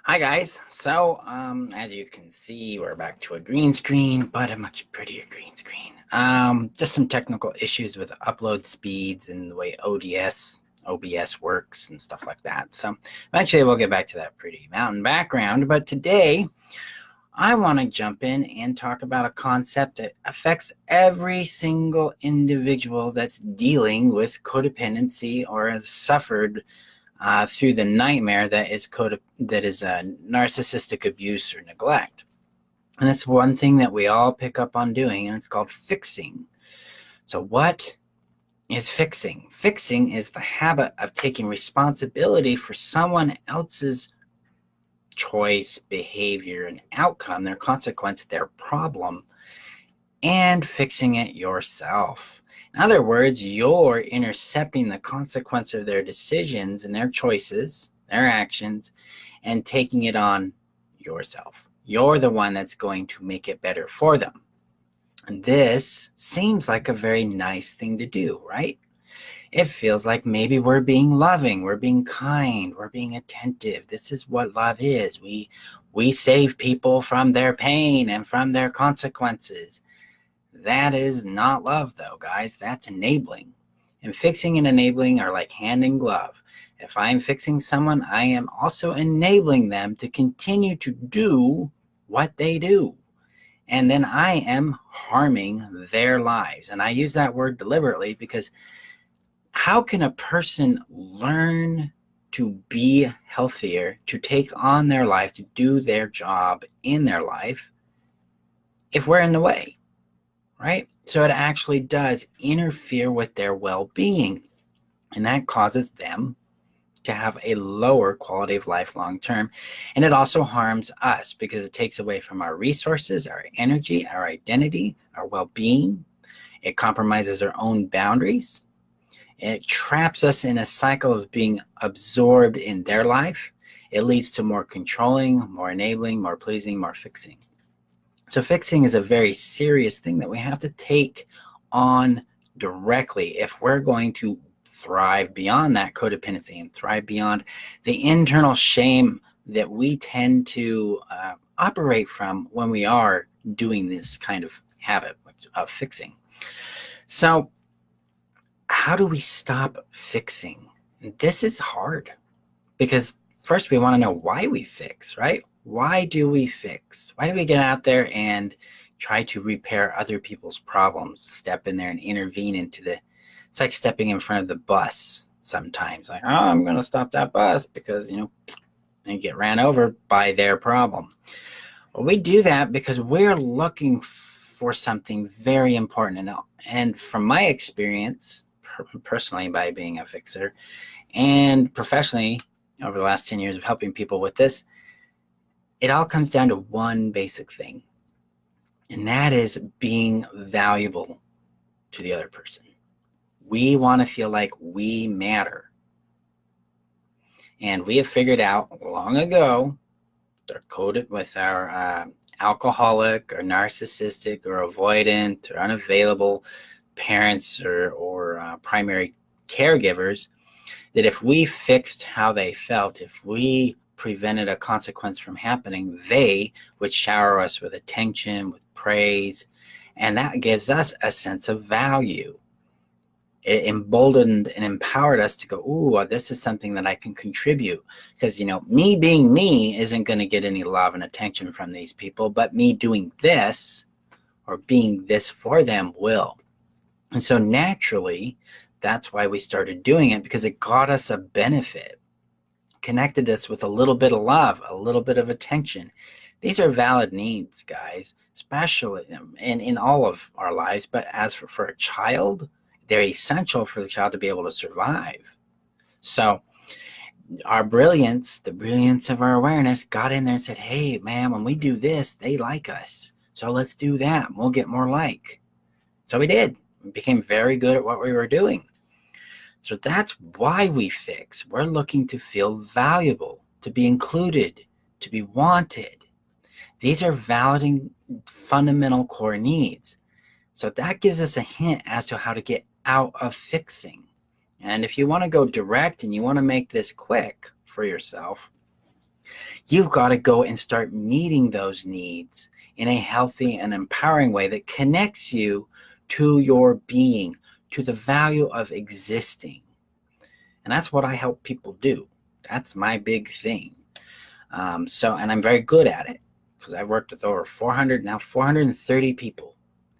Hi guys. As you can see, we're back to a green screen, but a much prettier green screen. Just some technical issues with upload speeds and the way OBS works and stuff like that. So eventually we'll get back to that pretty mountain background. But today I want to jump in and talk about a concept that affects every single individual that's dealing with codependency or has suffered through the nightmare that is narcissistic abuse or neglect. And it's one thing that we all pick up on doing, and it's called fixing. So what is fixing? Fixing is the habit of taking responsibility for someone else's choice, behavior, and outcome, their consequence, their problem, and fixing it yourself. In other words, you're intercepting the consequence of their decisions and their choices, their actions, and taking it on yourself. You're the one that's going to make it better for them. And this seems like a very nice thing to do, right? It feels like maybe we're being loving, we're being kind, we're being attentive. This is what love is. We save people from their pain and from their consequences. That is not love, though, guys. That's enabling. And fixing and enabling are like hand in glove. If I'm fixing someone, I am also enabling them to continue to do what they do. And then I am harming their lives. And I use that word deliberately because how can a person learn to be healthier, to take on their life, to do their job in their life, if we're in the way? Right? So it actually does interfere with their well-being, and that causes them to have a lower quality of life long term. And it also harms us because it takes away from our resources, our energy, our identity, our well-being. It compromises our own boundaries. It traps us in a cycle of being absorbed in their life. It leads to more controlling, more enabling, more pleasing, more fixing. So fixing is a very serious thing that we have to take on directly if we're going to thrive beyond that codependency and thrive beyond the internal shame that we tend to operate from when we are doing this kind of habit of fixing. So how do we stop fixing? This is hard because first we want to know why we fix, right? Why do we fix? Why do we get out there and try to repair other people's problems, step in there and intervene it's like stepping in front of the bus sometimes. Like, oh, I'm going to stop that bus because, they get ran over by their problem. Well, we do that because we're looking for something very important. And from my experience, personally by being a fixer and professionally over the last 10 years of helping people with this, it all comes down to one basic thing, and that is being valuable to the other person. We want to feel like we matter. And we have figured out long ago, they're coded with our alcoholic or narcissistic or avoidant or unavailable parents or primary caregivers, that if we fixed how they felt, if we prevented a consequence from happening, they would shower us with attention, with praise, and that gives us a sense of value. It emboldened and empowered us to go, ooh, this is something that I can contribute. Because, me being me isn't going to get any love and attention from these people, but me doing this or being this for them will. And so naturally, that's why we started doing it, because it got us a benefit. Connected us with a little bit of love, a little bit of attention. These are valid needs, guys, especially in all of our lives. But as for a child, they're essential for the child to be able to survive. So our brilliance, the brilliance of our awareness, got in there and said, hey, man, when we do this, they like us. So let's do that. And we'll get more like. So we did. We became very good at what we were doing. So that's why we fix. We're looking to feel valuable, to be included, to be wanted. These are validating fundamental core needs. So that gives us a hint as to how to get out of fixing. And if you want to go direct and you want to make this quick for yourself, You've got to go and start meeting those needs in a healthy and empowering way that connects you to your being, to the value of existing. And that's what I help people do. That's my big thing. And I'm very good at it because I've worked with over 430 people,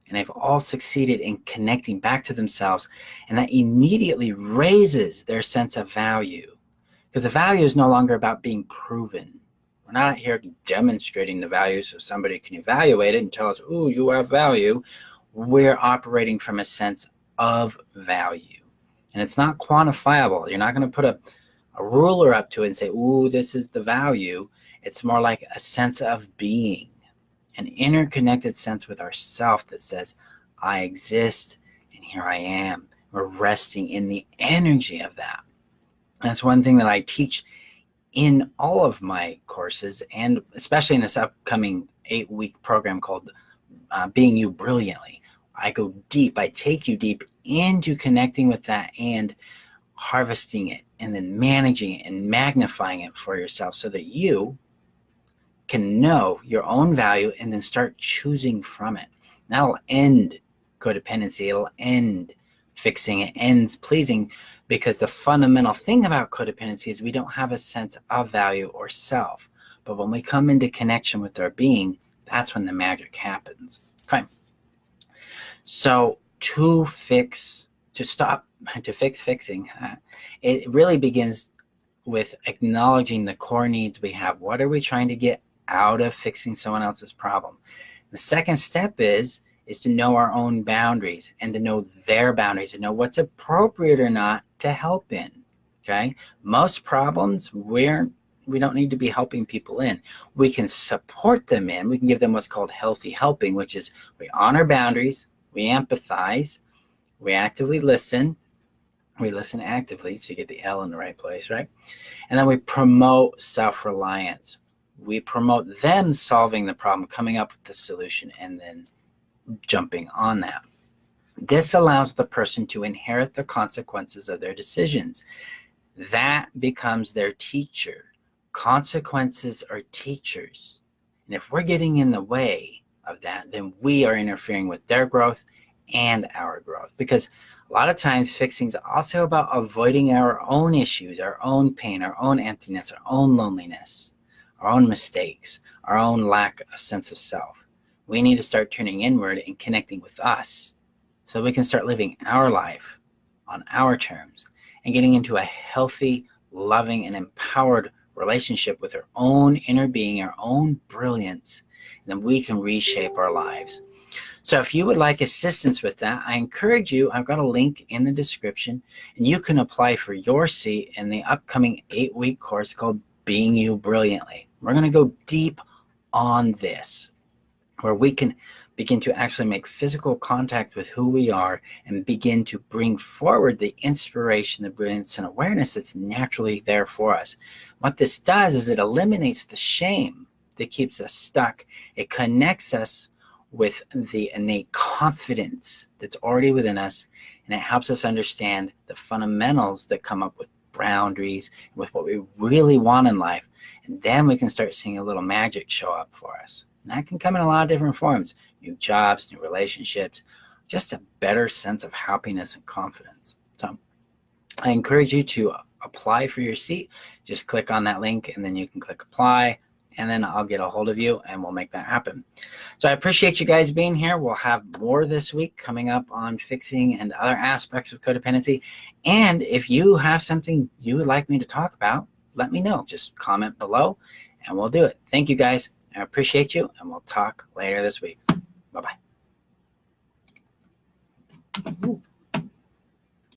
and they've all succeeded in connecting back to themselves. And that immediately raises their sense of value, because the value is no longer about being proven. We're not here demonstrating the value so somebody can evaluate it and tell us, "Ooh, you have value." We're operating from a sense of value. And it's not quantifiable. You're not going to put a ruler up to it and say, "Ooh, this is the value." It's more like a sense of being, an interconnected sense with ourself that says, "I exist and here I am." We're resting in the energy of that. That's one thing that I teach in all of my courses, and especially in this upcoming 8-week program called Being You Brilliantly. I go deep. I take you deep into connecting with that and harvesting it, and then managing it and magnifying it for yourself so that you can know your own value and then start choosing from it. That'll end codependency. It'll end fixing. It ends pleasing, because the fundamental thing about codependency is we don't have a sense of value or self. But when we come into connection with our being, that's when the magic happens. Okay. So to fix fixing, it really begins with acknowledging the core needs we have. What are we trying to get out of fixing someone else's problem? The second step is to know our own boundaries and to know their boundaries and know what's appropriate or not to help in. Okay? Most problems we don't need to be helping people in. We can support them in. We can give them what's called healthy helping, which is we honor boundaries, we empathize, we actively listen. We listen actively, so you get the L in the right place, right? And then we promote self-reliance. We promote them solving the problem, coming up with the solution, and then jumping on that. This allows the person to inherit the consequences of their decisions. That becomes their teacher. Consequences are teachers. And if we're getting in the way of that, then we are interfering with their growth and our growth. Because a lot of times fixing is also about avoiding our own issues, our own pain, our own emptiness, our own loneliness, our own mistakes, our own lack of sense of self. We need to start turning inward and connecting with us so we can start living our life on our terms and getting into a healthy, loving, and empowered relationship with our own inner being, our own brilliance, and then we can reshape our lives. So if you would like assistance with that, I encourage you, I've got a link in the description, and you can apply for your seat in the upcoming 8-week course called Being You Brilliantly. We're going to go deep on this, where we can begin to actually make physical contact with who we are and begin to bring forward the inspiration, the brilliance, and awareness that's naturally there for us. What this does is it eliminates the shame that keeps us stuck. It connects us with the innate confidence that's already within us, and it helps us understand the fundamentals that come up with boundaries, with what we really want in life, and then we can start seeing a little magic show up for us. And that can come in a lot of different forms: new jobs, new relationships, just a better sense of happiness and confidence. So I encourage you to apply for your seat. Just click on that link and then you can click apply, and then I'll get a hold of you and we'll make that happen. So I appreciate you guys being here. We'll have more this week coming up on fixing and other aspects of codependency. And if you have something you would like me to talk about, let me know. Just comment below and we'll do it. Thank you guys. I appreciate you, and we'll talk later this week. Bye-bye.